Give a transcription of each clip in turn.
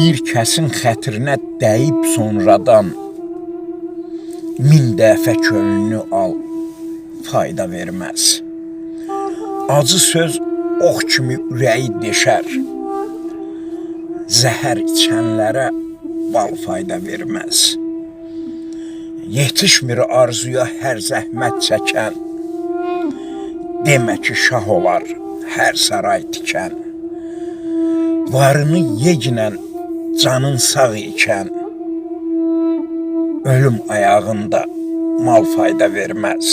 Bir kəsin xətrinə dəyib sonradan min dəfə könlünü al, fayda verməz. Acı söz ox kimi ürəyi deşər, zəhər içənlərə bal fayda verməz. Yetişmir arzuya hər zəhmət çəkən, demə ki şah olar hər saray tikən. Varını yeginən canın sağ ikən, ölüm ayağında mal fayda verməz.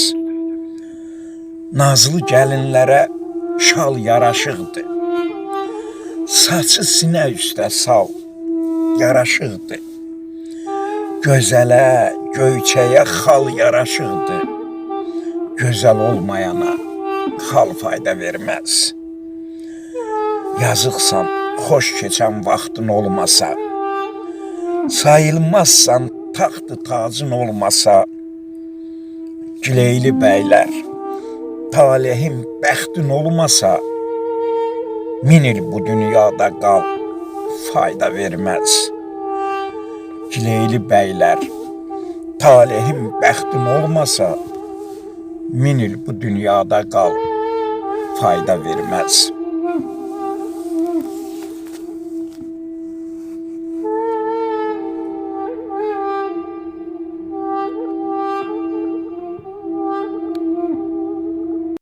Nazlı gəlinlərə şal yaraşıqdır, saçı sinə üstə sal yaraşıqdır. Gözələ, göyçəyə xal yaraşıqdır, gözəl olmayana xal fayda verməz. Yazıqsan, xoş keçən vaxtın olmasa, sayılmazsan taxtı tacın olmasa, Gileyli bəylər, talihim bəxtin olmasa, min il bu dünyada qal, fayda verməz. Gileyli bəylər, talihim bəxtin olmasa, min il bu dünyada qal, fayda verməz.